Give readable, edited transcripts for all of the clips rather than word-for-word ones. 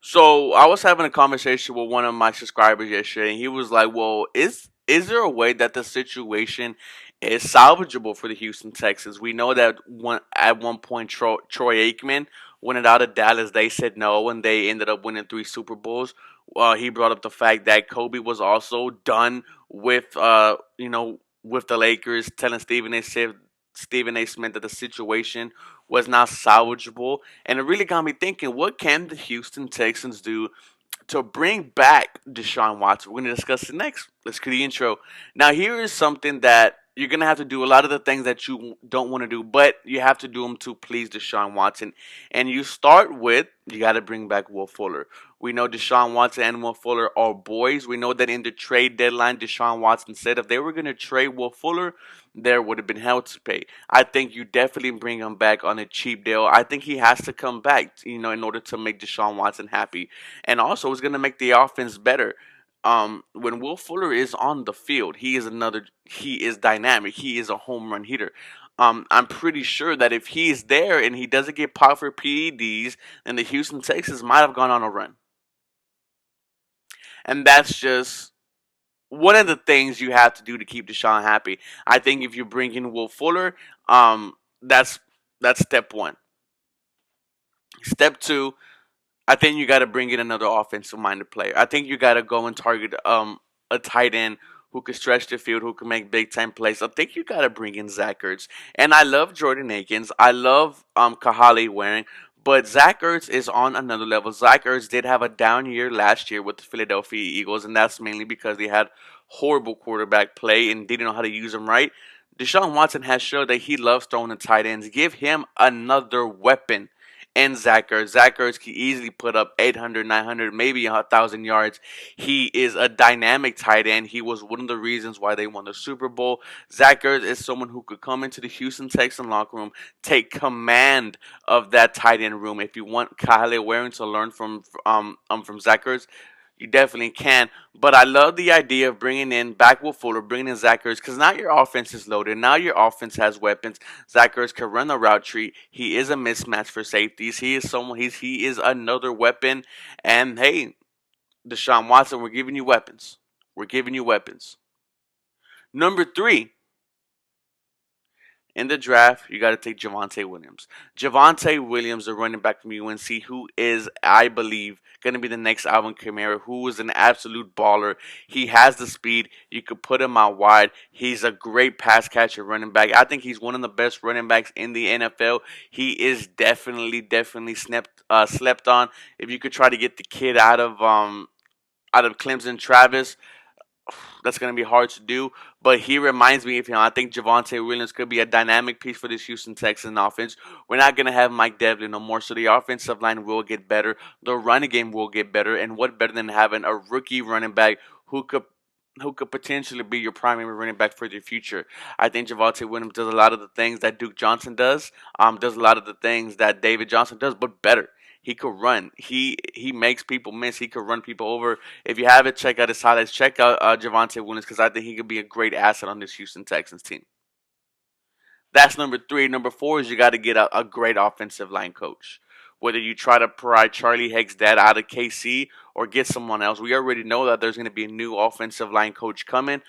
So I was having a conversation with one of my subscribers yesterday, and he was like, "Well, is there a way that the situation is salvageable for the Houston Texans? We know that at one point Troy Aikman went out of Dallas. They said no, and they ended up winning 3 Super Bowls. He brought up the fact that Kobe was also done with with the Lakers, telling Stephen A. Smith that the situation was not salvageable, and it really got me thinking, what can the Houston Texans do to bring back Deshaun Watson? We're going to discuss it next. Let's get the intro. Now, here is something that you're going to have to do a lot of the things that you don't want to do, but you have to do them to please Deshaun Watson. And you start with, you got to bring back Will Fuller. We know Deshaun Watson and Will Fuller are boys. We know that in the trade deadline, Deshaun Watson said if they were going to trade Will Fuller, there would have been hell to pay. I think you definitely bring him back on a cheap deal. I think he has to come back, in order to make Deshaun Watson happy, and also it's going to make the offense better. When Will Fuller is on the field, he is dynamic. He is a home run hitter. I'm pretty sure that if he's there and he doesn't get popped for PEDs, then the Houston Texans might have gone on a run. And that's just one of the things you have to do to keep Deshaun happy. I think if you bring in Will Fuller, that's step one. Step two, I think you got to bring in another offensive minded player. I think you got to go and target a tight end who can stretch the field, who can make big time plays. I think you got to bring in Zach Ertz. And I love Jordan Akins. I love Kahale Waring. But Zach Ertz is on another level. Zach Ertz did have a down year last year with the Philadelphia Eagles, and that's mainly because they had horrible quarterback play and didn't know how to use them right. Deshaun Watson has showed that he loves throwing the tight ends. Give him another weapon and Zach Ertz. Zach Ertz can easily put up 800, 900, maybe 1,000 yards. He is a dynamic tight end. He was one of the reasons why they won the Super Bowl. Zach Ertz is someone who could come into the Houston Texans locker room, take command of that tight end room. If you want Kyle Waring to learn from Zach Ertz, you definitely can. But I love the idea of bringing in back Will Fuller, bringing in Zach Ertz, because now your offense is loaded. Now your offense has weapons. Zach Ertz can run the route tree. He is a mismatch for safeties. He is another weapon. And hey, Deshaun Watson, we're giving you weapons. We're giving you weapons. Number three, in the draft, you got to take Javonte Williams. Javonte Williams, the running back from UNC, who is, I believe, going to be the next Alvin Kamara, who is an absolute baller. He has the speed. You could put him out wide. He's a great pass catcher running back. I think he's one of the best running backs in the NFL. He is definitely slept on. If you could try to get the kid out of Clemson, Travis, that's going to be hard to do. But he reminds me of him. I think Javonte Williams could be a dynamic piece for this Houston Texans offense. We're not going to have Mike Devlin no more, so the offensive line will get better. The running game will get better. And what better than having a rookie running back who could potentially be your primary running back for the future. I think Javonte Williams does a lot of the things that Duke Johnson does a lot of the things that David Johnson does, but better. He could run. He makes people miss. He could run people over. If you haven't checked out his highlights, check out Javonte Williams, because I think he could be a great asset on this Houston Texans team. That's number three. Number four is you got to get a great offensive line coach. Whether you try to pry Charlie Hegg's dad out of KC or get someone else, we already know that there's going to be a new offensive line coach coming.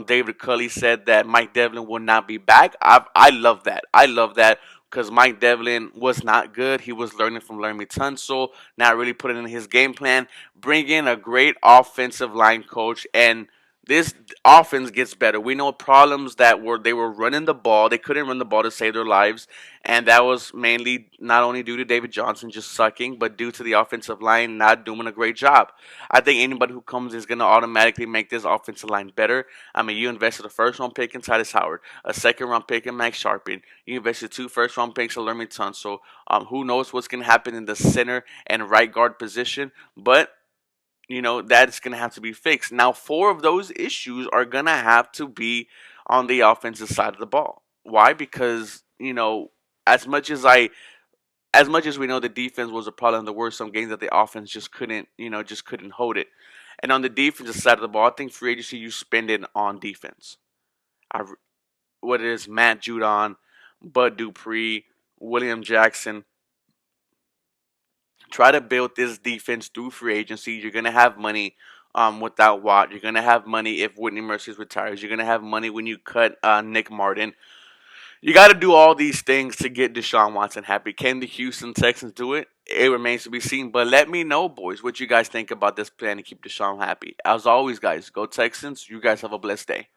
David Culley said that Mike Devlin will not be back. I love that. I love that because Mike Devlin was not good. He was learning from Laremy Tunsil, not really putting in his game plan. Bring in a great offensive line coach, and this offense gets better. We know problems that were they were running the ball. They couldn't run the ball to save their lives, and that was mainly not only due to David Johnson just sucking, but due to the offensive line not doing a great job. I think anybody who comes is going to automatically make this offensive line better. I mean, you invested a first round pick in Titus Howard, a second round pick in Max Sharpin. You invested 2 first round picks in Lermy Tunsil. Who knows what's going to happen in the center and right guard position, but that's going to have to be fixed. Now, four of those issues are going to have to be on the offensive side of the ball. Why? Because, as much as as much as we know the defense was a problem, there were some games that the offense just couldn't hold it. And on the defensive side of the ball, I think free agency you spend it on defense. I, whether it's Matt Judon, Bud Dupree, William Jackson, Try to build this defense through free agency. You're gonna have money without Watt. You're gonna have money if Whitney Merciless retires. You're gonna have money when you cut Nick Martin. You got to do all these things to get Deshaun Watson happy. Can the Houston Texans do it? It remains to be seen. But let me know, boys, what you guys think about this plan to keep Deshaun happy. As always, guys, go Texans. You guys have a blessed day.